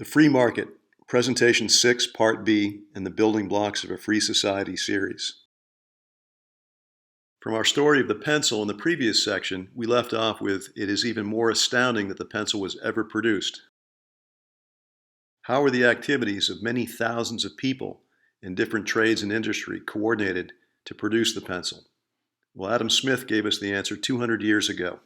The Free Market, Presentation 6, Part B, and the Building Blocks of a Free Society series. From our story of the pencil in the previous section, we left off with, "It is even more astounding that the pencil was ever produced." How were the activities of many thousands of people in different trades and industry coordinated to produce the pencil? Well, Adam Smith gave us the answer 200 years ago.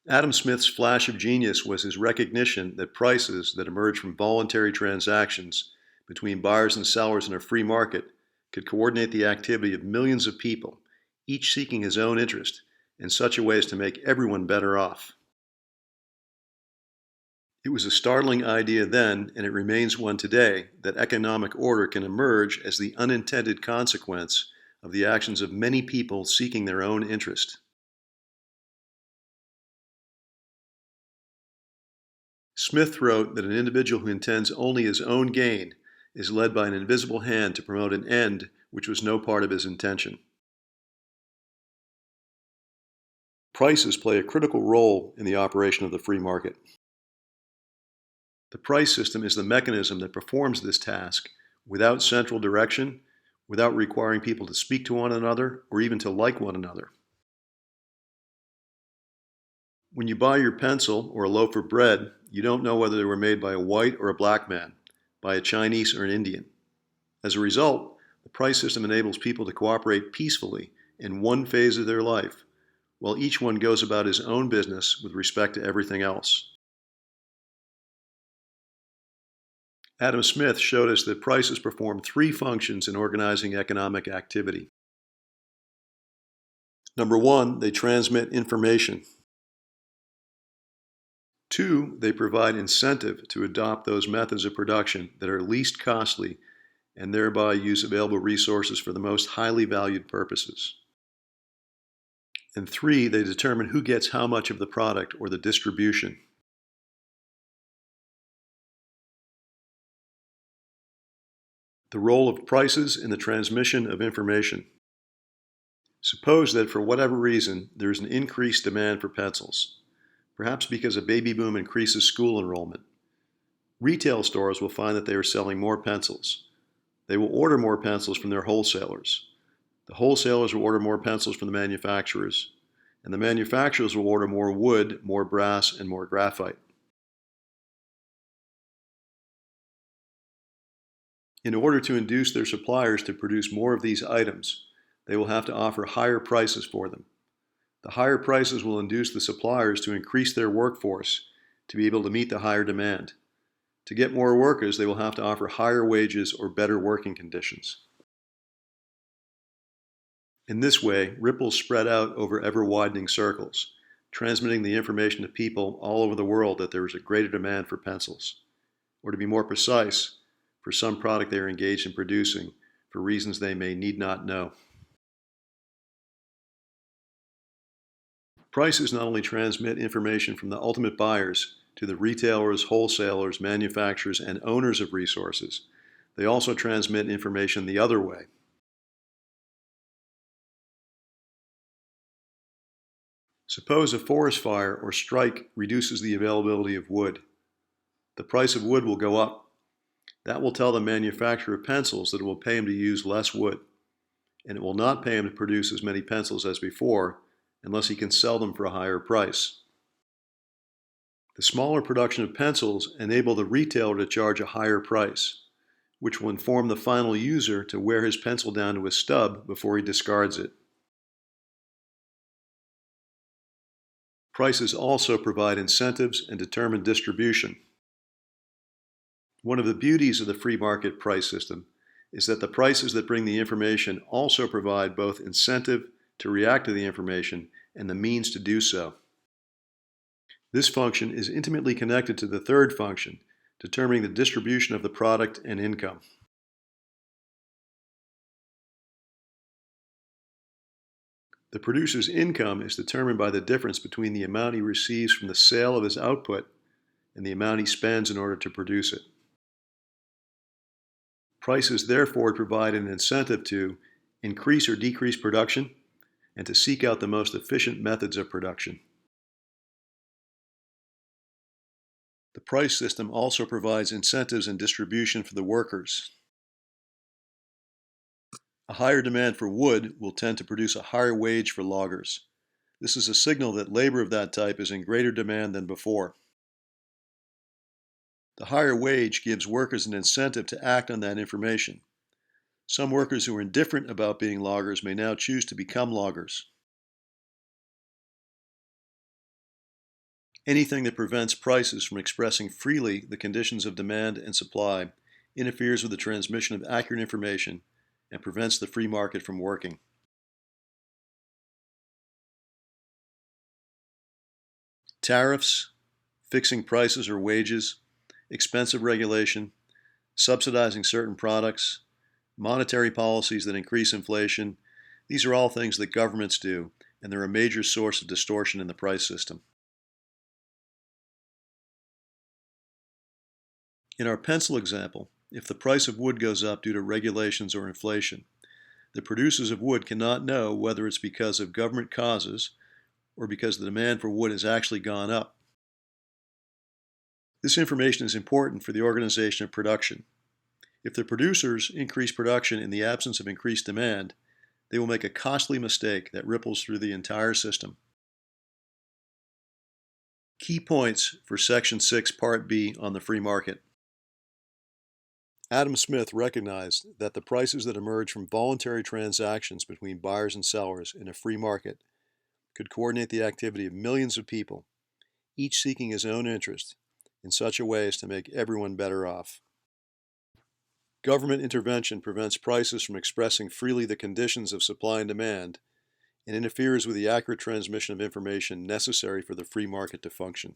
Adam Smith's flash of genius was his recognition that prices that emerged from voluntary transactions between buyers and sellers in a free market could coordinate the activity of millions of people, each seeking his own interest in such a way as to make everyone better off. It was a startling idea then, and it remains one today, that economic order can emerge as the unintended consequence of the actions of many people seeking their own interest. Smith wrote that an individual who intends only his own gain is led by an invisible hand to promote an end which was no part of his intention. Prices play a critical role in the operation of the free market. The price system is the mechanism that performs this task without central direction, without requiring people to speak to one another or even to like one another. When you buy your pencil or a loaf of bread, you don't know whether they were made by a white or a black man, by a Chinese or an Indian. As a result, the price system enables people to cooperate peacefully in one phase of their life, while each one goes about his own business with respect to everything else. Adam Smith showed us that prices perform three functions in organizing economic activity. Number one, they transmit information. Two, they provide incentive to adopt those methods of production that are least costly and thereby use available resources for the most highly valued purposes. And three, they determine who gets how much of the product or the distribution. The role of prices in the transmission of information. Suppose that for whatever reason there is an increased demand for pencils. Perhaps because a baby boom increases school enrollment. Retail stores will find that they are selling more pencils. They will order more pencils from their wholesalers. The wholesalers will order more pencils from the manufacturers, and the manufacturers will order more wood, more brass, and more graphite. In order to induce their suppliers to produce more of these items, they will have to offer higher prices for them. The higher prices will induce the suppliers to increase their workforce to be able to meet the higher demand. To get more workers, they will have to offer higher wages or better working conditions. In this way, ripples spread out over ever-widening circles, transmitting the information to people all over the world that there is a greater demand for pencils. Or to be more precise, for some product they are engaged in producing for reasons they may need not know. Prices not only transmit information from the ultimate buyers to the retailers, wholesalers, manufacturers, and owners of resources, they also transmit information the other way. Suppose a forest fire or strike reduces the availability of wood. The price of wood will go up. That will tell the manufacturer of pencils that it will pay him to use less wood, and it will not pay him to produce as many pencils as before, unless he can sell them for a higher price. The smaller production of pencils enable the retailer to charge a higher price, which will inform the final user to wear his pencil down to a stub before he discards it. Prices also provide incentives and determine distribution. One of the beauties of the free market price system is that the prices that bring the information also provide both incentive to react to the information and the means to do so. This function is intimately connected to the third function, determining the distribution of the product and income. The producer's income is determined by the difference between the amount he receives from the sale of his output and the amount he spends in order to produce it. Prices therefore provide an incentive to increase or decrease production and to seek out the most efficient methods of production. The price system also provides incentives and distribution for the workers. A higher demand for wood will tend to produce a higher wage for loggers. This is a signal that labor of that type is in greater demand than before. The higher wage gives workers an incentive to act on that information. Some workers who are indifferent about being loggers may now choose to become loggers. Anything that prevents prices from expressing freely the conditions of demand and supply interferes with the transmission of accurate information and prevents the free market from working. Tariffs, fixing prices or wages, expensive regulation, subsidizing certain products, monetary policies that increase inflation, these are all things that governments do, and they're a major source of distortion in the price system. In our pencil example, if the price of wood goes up due to regulations or inflation, the producers of wood cannot know whether it's because of government causes or because the demand for wood has actually gone up. This information is important for the organization of production. If the producers increase production in the absence of increased demand, they will make a costly mistake that ripples through the entire system. Key points for Section 6, Part B on the free market. Adam Smith recognized that the prices that emerge from voluntary transactions between buyers and sellers in a free market could coordinate the activity of millions of people, each seeking his own interest, in such a way as to make everyone better off. Government intervention prevents prices from expressing freely the conditions of supply and demand and interferes with the accurate transmission of information necessary for the free market to function.